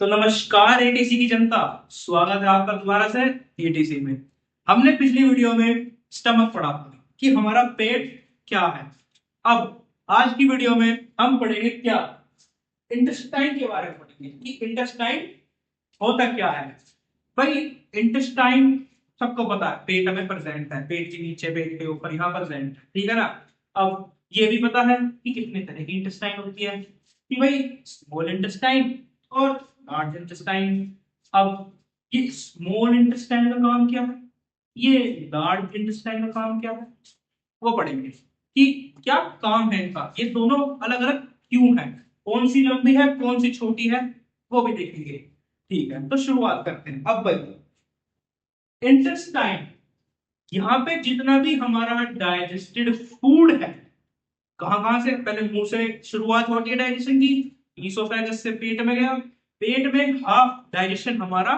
तो नमस्कार एटीसी की जनता, स्वागत है आपका दोबारा से एटीसी में। हमने पिछली वीडियो में स्टमक पढ़ा था कि हमारा पेट क्या है। अब आज की वीडियो में हम पढ़ेंगे क्या, इंटेस्टाइन के बारे में पढ़ेंगे कि इंटेस्टाइन होता क्या है। भाई इंटेस्टाइन सबको पता है, पेट में प्रेजेंट है, पेट के नीचे पेट के ऊपर यहाँ प्रेजेंट है, ठीक है ना। अब ये भी पता है कि कितने तरह की इंटेस्टाइन होती है, कि भाई स्मॉल इंटेस्टाइन और लार्ज इंटेस्टाइन। अब ये स्मॉल इंटेस्टाइन का काम क्या है, ये लार्ज इंटेस्टाइन का काम क्या है, वो पढ़ेंगे कि क्या काम है इनका, ये दोनों अलग अलग क्यों है, कौन सी लंबी है कौन सी छोटी है, वो भी देखेंगे। ठीक है, तो शुरुआत करते हैं। अब भाई इंटेस्टाइन, यहाँ पे जितना भी हमारा डाइजेस्टेड फूड है, कहां कहां से, पहले मुंह से शुरुआत होती है डाइजेशन की, ईसोफेगस से पेट में गया, पेट में हाफ डाइजेशन हमारा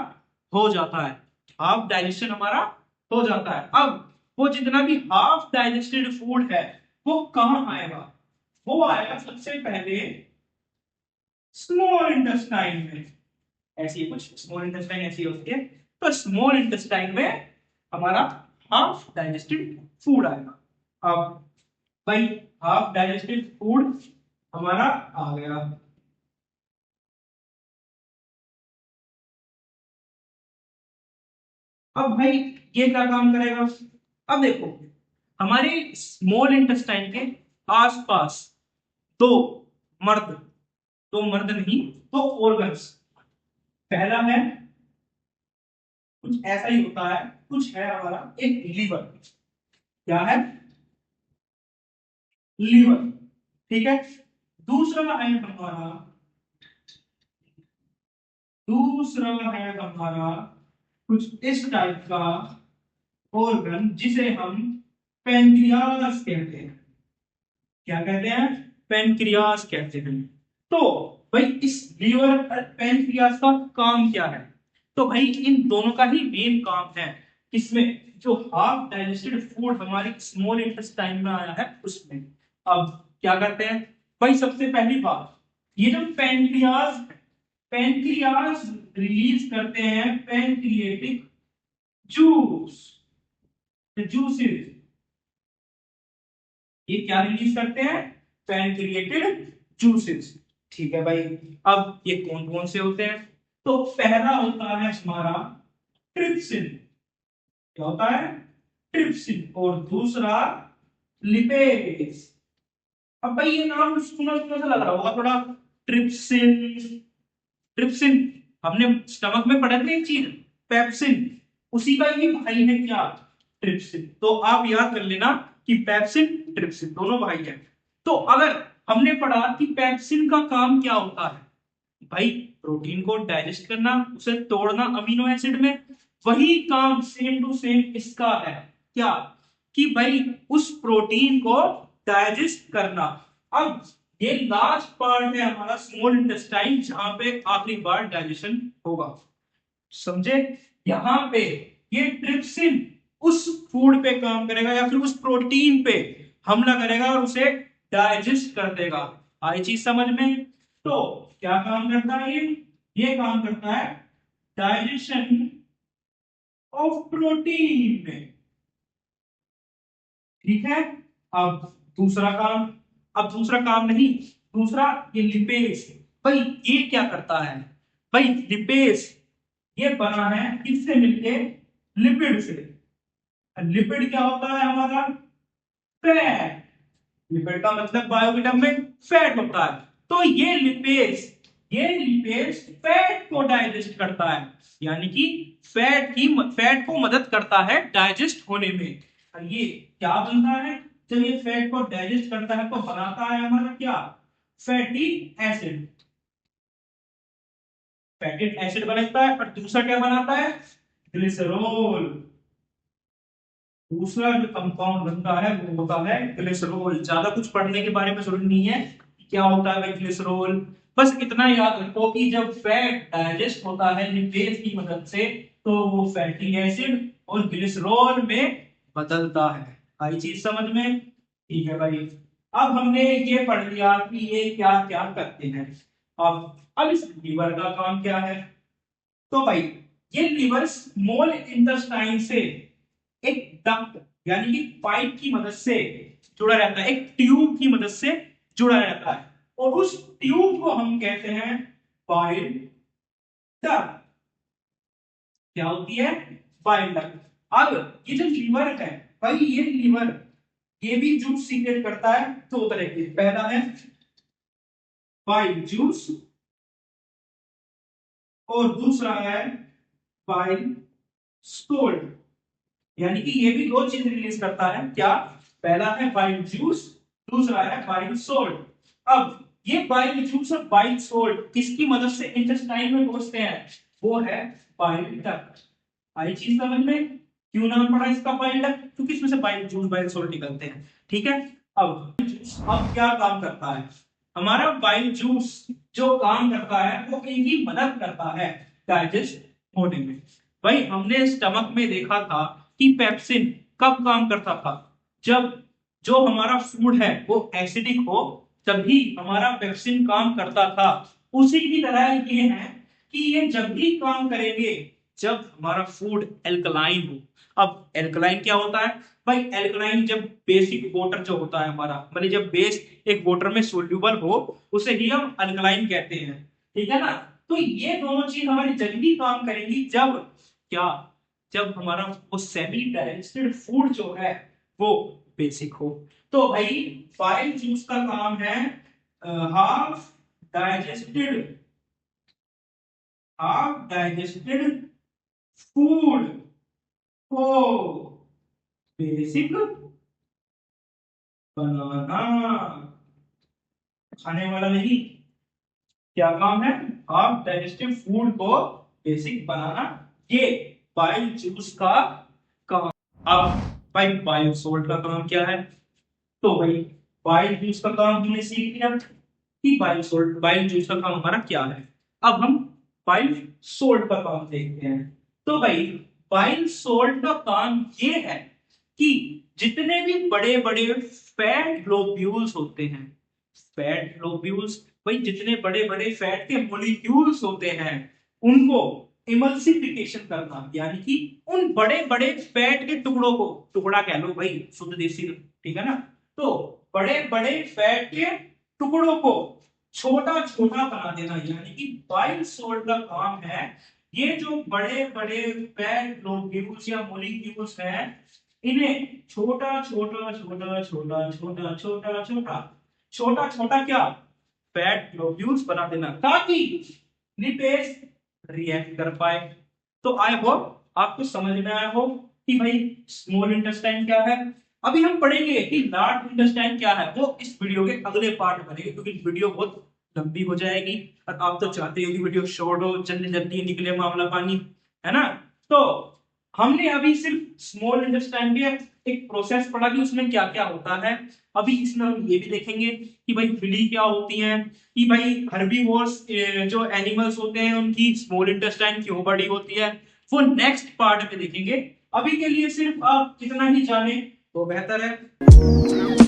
हो जाता है, हाफ डाइजेशन हमारा हो जाता है। अब वो जितना भी हाफ डाइजेस्टेड फूड है वो कहां आएगा, वो आएगा सबसे पहले स्मॉल इंटेस्टाइन में। ऐसी कुछ स्मॉल इंटेस्टाइन ऐसी होती है, तो स्मॉल इंटेस्टाइन में हमारा हाफ डाइजेस्टेड फूड आएगा। अब भाई हाफ डाइजेस्टेड फूड हमारा आ गया। अब भाई ये क्या काम करेगा, अब देखो हमारे स्मॉल इंटेस्टाइन के आसपास दो मर्द, दो मर्द नहीं, दो ऑर्गन्स। पहला है कुछ ऐसा ही होता है, कुछ है हमारा एक लीवर, क्या है, लीवर, ठीक है। दूसरा है हमारा, दूसरा है हमारा कुछ इस टाइप का ऑर्गन जिसे हम पेनक्रियास कहते हैं। क्या कहते हैं, पेनक्रियास कहते हैं। तो भाई इस लीवर और पेनक्रियास का काम क्या है, तो भाई इन दोनों का ही मेन काम है, इसमें जो हाफ डाइजेस्टेड फूड हमारी स्मॉल इंटेस्टाइन में आया है उसमें। अब क्या करते हैं भाई, सबसे पहली बात, ये जो पेनक्रियास, पेनक्रियास रिलीज करते हैं पेनक्रिएटिक जूस, जूसेस। ये क्या रिलीज करते हैं, पैनक्रिएटेड जूसेस, ठीक है भाई। अब ये कौन कौन से होते हैं, तो पहला होता है हमारा ट्रिप्सिन, क्या होता है, ट्रिप्सिन, और दूसरा लिपेज। अब भाई ये नाम सुना सुना सा लग रहा होगा थोड़ा, ट्रिप्सिन, ट्रिप्सिन हमने स्टमक में पढ़ा था एक चीज, पेप्सिन, उसी का ही भाई है क्या, ट्रिप्सिन। तो आप याद कर लेना कि पेप्सिन ट्रिप्सिन दोनों भाई हैं। तो अगर हमने पढ़ा कि पेप्सिन का काम क्या होता है, भाई प्रोटीन को डाइजेस्ट करना, उसे तोड़ना अमीनो एसिड में, वही काम सेम टू सेम इसका है, क्या, कि भाई उस प्रोटीन को डाइजेस्ट करना। अब ये लास्ट पार्ट है हमारा स्मॉल इंटेस्टाइन, जहां पे आखिरी बार डाइजेशन होगा, समझे। यहां पे ये ट्रिप्सिन उस फूड पे काम करेगा या फिर उस प्रोटीन पे हमला करेगा और उसे डाइजेस्ट कर देगा। आई चीज समझ में। तो क्या काम करता है ये काम करता है डाइजेशन ऑफ प्रोटीन में, ठीक है। अब दूसरा काम, अब दूसरा काम नहीं, दूसरा ये लिपेज, भाई ये क्या करता है, भाई लिपेज ये बना है किससे मिलके, लिपिड से। लिपिड क्या होता है हमारा, फैट, लिपिड का मतलब बायोकेटम में फैट होता है। तो ये लिपेज फैट को डाइजेस्ट करता है, यानी कि फैट को मदद करता है डाइजेस्ट होने में। और ये क्या बनता है, जब ये फैट को डाइजेस्ट करता है तो बनाता है हमारा क्या, फैटी एसिड, फैटी एसिड बनाता है। और दूसरा क्या बनाता है, ग्लिसरॉल, दूसरा जो कंपाउंड बनता है वो होता है ग्लिसरॉल। ज्यादा कुछ पढ़ने के बारे में जरूरी नहीं है क्या होता है ग्लिसरॉल, बस इतना याद रखो कि जब फैट डाइजेस्ट होता है लिपेज की मदद से, तो वो फैटी एसिड और ग्लिसरॉल में बदलता है। आई चीज समझ में, ठीक है भाई। अब हमने ये पढ़ लिया कि ये क्या क्या करते हैं। अब इस लीवर का काम क्या है? तो भाई ये लीवर स्मॉल इंटेस्टाइन से एक डक्ट यानी कि पाइप की मदद से जुड़ा रहता है, एक ट्यूब की मदद से जुड़ा रहता है, और उस ट्यूब को हम कहते हैं बाइल डक्ट। क्या होती है? Bile duct. अब ये जो लीवर है भाई, ये लीवर ये भी जूस सीक्रेट करता है दो तरह के। पहला है बाइल जूस और दूसरा है बाइल सोल्ट, यानी कि ये भी दो चीज रिलीज करता है। क्या? पहला है बाइल जूस, दूसरा है बाइल सोल्ट। अब ये बाइल जूस और बाइल सोल्ट किसकी मदद से इंटेस्टाइन में पहुंचते हैं? वो है बाइल डक्ट। आई चीज समझ में? क्यों नाम पड़ा इसका बाइल डक्ट? क्योंकि इसमें से बाइल जूस बाइल सोल्ट निकलते हैं। ठीक है। अब क्या काम करता है हमारा बाइल जूस? जो काम करता है वो इनकी मदद करता है डाइजेस्ट होने में। भाई हमने स्टमक में देखा था कि पेप्सिन कब काम करता था? जब जो हमारा फूड है वो एसिडिक हो, तभी हमारा पेप्सिन काम करता था। उसी की तरह ये है कि ये जब भी काम करेंगे जब हमारा फूड एल्कलाइन हो। अब एल्कलाइन क्या होता है भाई? एल्कलाइन जब बेसिक वाटर जो होता है हमारा, मतलब जब बेस एक वाटर में सोल्यूबल हो, उसे ही हम अल्कलाइन कहते हैं। ठीक है ना? तो ये दोनों चीज हमारी जल्दी काम करेंगी जब क्या? जब हमारा वो सेमी डाइजेस्टेड फूड जो है वो बेसिक हो। तो भाई बाइल जूस का काम है हाफ डाइजेस्टेड फूड को बेसिक बनाना, खाने वाला नहीं। क्या काम है? हाफ डाइजेस्टिव फूड को बेसिक बनाना, ये बाइल जूस का काम। अब भाई बाइल सोल्ट का काम क्या है? तो भाई बाइल जूस का काम हमने सीख लिया कि बाइल जूस का काम हमारा क्या है। अब हम बाइल सोल्ट का काम देखते हैं। तो भाई बाइल सोल्ट का काम ये है कि जितने भी बड़े बड़े फैट ग्लोब्यूल्स होते हैं, फैट ग्लोब्यूल्स भाई जितने बड़े बड़े फैट के मॉलिक्यूल्स होते हैं, उनको इमल्सिफिकेशन करना, यानी कि उन बड़े बड़े फैट के टुकड़ों को, टुकड़ा कह लो भाई शुद्ध देसी, ठीक है ना? तो बड़े बड़े फैट के टुकड़ों को छोटा छोटा बना देना, यानी कि बाइल सोल्ट का काम है ये जो बड़े बड़े फैट ग्लोब्यूल्स या मॉलिक्यूल्स हैं, इन्हें छोटा छोटा छोटा छोटा छोटा छोटा छोटा छोटा छोटा क्या? फैट ग्लोब्यूल्स बना देना, ताकि लिपेज रिएक्ट कर पाए। तो आई होप आपको समझ में आया हो कि भाई स्मॉल इंटेस्टाइन क्या है। अभी हम पढ़ेंगे कि लार्ज इंटेस्टाइन क्या है, वो इस वीडियो के अगले पार्ट में पढ़ेंगे, क्योंकि वीडियो बहुत लंबी हो जाएगी और आप तो चाहते हो कि वीडियो शॉर्ट हो, जल्दी जल्दी निकले मामला पानी, है ना? तो हमने अभी सिर्फ स्मॉल इंटेस्टाइन के एक प्रोसेस पढ़ा कि उसमें क्या क्या होता है। अभी इसमें हम ये भी देखेंगे कि भाई विली क्या होती है, कि भाई हर्बीवोर्स जो एनिमल्स होते हैं उनकी स्मॉल इंटेस्टाइन क्यों बड़ी होती है, वो नेक्स्ट पार्ट में देखेंगे। अभी के लिए सिर्फ आप इतना ही जाने तो बेहतर है।